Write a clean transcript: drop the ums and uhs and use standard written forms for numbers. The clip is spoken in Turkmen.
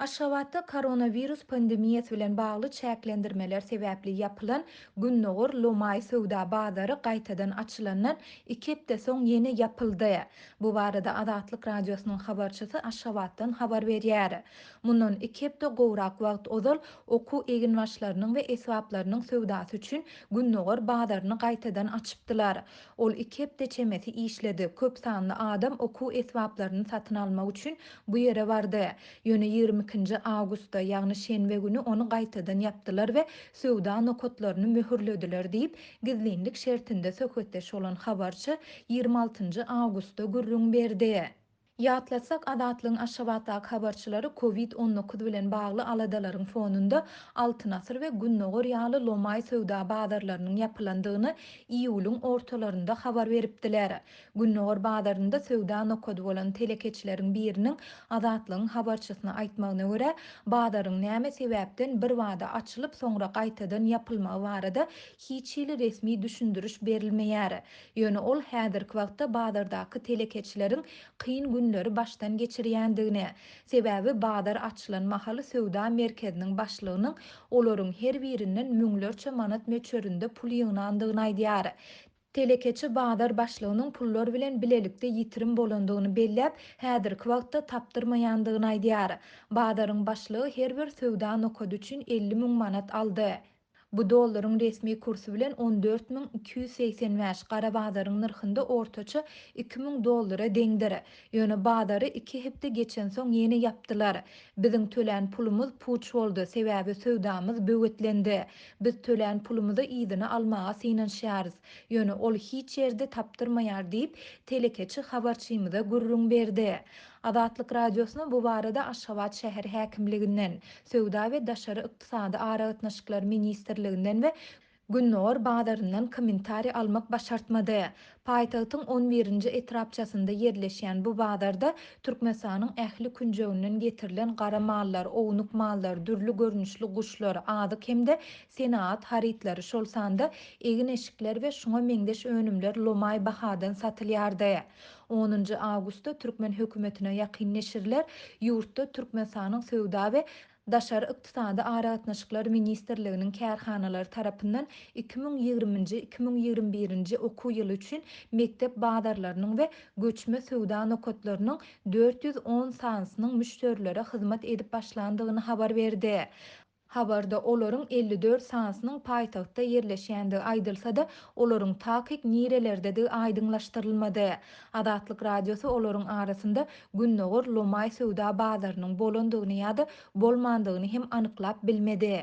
Aşgabatda koronavirus pandemiyası bilen bagly çäklendirmeler sebäpli yapylan Günnogor Lomay Sowda bazary gaýtadan açylandan 2 hepde soň ýene yapyldy. Bu barada Adatlyk radiosynyň habarçysy Aşgabatdan habar berýär. Mundan 2 hepde gowrak wagt ozal oku egin başlarynyň we esbaplarynyň sowdasy üçin Günnogor bazaryny gaýtadan açypdylar. Ol 2 hepde çemeti işledi. Köp sanly adam oku esbaplaryny satyn almak üçin bu ýere bardy. Ýöne 22-nji awgustda, ýagny şenbe güni onu gaýtadan yapdylar we sowda nokotlaryny möhürlediler diýip gizlinlik şertinde söhbetdeş bolan habarçy 26-njy awgustda gürrüň berdi. Ýatlasak Adatlyň Aşgabatdaky habarçylary COVID-19 bilen bagly aladalaryň fonunda Altyn Asyr we Günnogor ýaly Lomay sowda bazarlarynyň yapylandygyny iýulyň ortalarynda habar beripdiler. Günnogor bazarynda sowda nokody bolan telekeçileriň biriniň Adatlyň habarçysyna aýtmagyna görä, bazaryň näme sebäpden bir wada açylyp soňra gaýtadan yapylmagy barada hiç hili resmi düşündürüş berilmeýär. Ýöne ol häzirki wagtda bazardaky telekeçileriň kyn günleri baştan geçirýändigine, sebäbi bazar açylan mahaly sowda merkeziniň başlygynyň olaryň her birinden müňlerçe manat möçberinde pul ýygnandygyny aýdýar. Telekeçi bazar başlygynyň pullar bilen bilelikde ýitirim bolandygyny belläp, häzirki wagtda tapdyrmaýandygyny aýdýar. Bazaryň başlygy her bir sowda nokody üçin 50 000 manat aldy. Bu dollaryň resmi kursu bilen 14.285 gara bazaryň nyrhynda ortaça 2000 dollara deňdir. Ýöne bazary 2 hepde geçen soň ýene yapdylar. Biziň tölen pulumuz puç boldy, sebäbi sowdamyz böwetlendi. Biz tölen pulumuzy ýzyna almaga synanşýarys. Ýöne ol hiç ýerde tapdyrmaýar diýip telekeçi habarçymyza gürrüň berdi. Adatlyk radiosyna bu barada Aşgabat şäher häkimliginden, Sowda we Daşary ykdysady aragatnaşyklar ministrliginden we Günnogor bazaryndan kommentari almak başartmady. Paýtagtyň 11-nji etrapçasynda ýerleşýän bu bazarda Türkmensanyň ähli künjeginden getirilen gara mallar, owunuk mallar, dürli görnüşli guşlar, adyk hemde senat harytlary şol sanda egin eşikler we şoňa meňdeş önümler Lomay bahadan satylýardy. 10-njy awgustda Türkmen hökümetine ýakynleşirler, ýurtda Türkmensanyň sowda we Daşary ykdysady aragatnaşyklar ministrliginiň kärhanalary tarapyndan 2020-2021-nji oku ýyly üçin mektep bazarlarynyň we göçme sowda nokotlarynyň 410 sansynyň müşterileri hyzmat edip başlandygyny habar berdi. Habarda olaryň 54 sansynyň paýtagtda ýerleşýändigi aýdylsa-da, olaryň takyk nirelerdegi aýdyňlaşdyrylmady. Adatlyk radiosy olaryň arasynda Günnogor Lomay sowda bazarynyň bolandygyny ýa-da bolmandygyny hem anyklap bilmedi.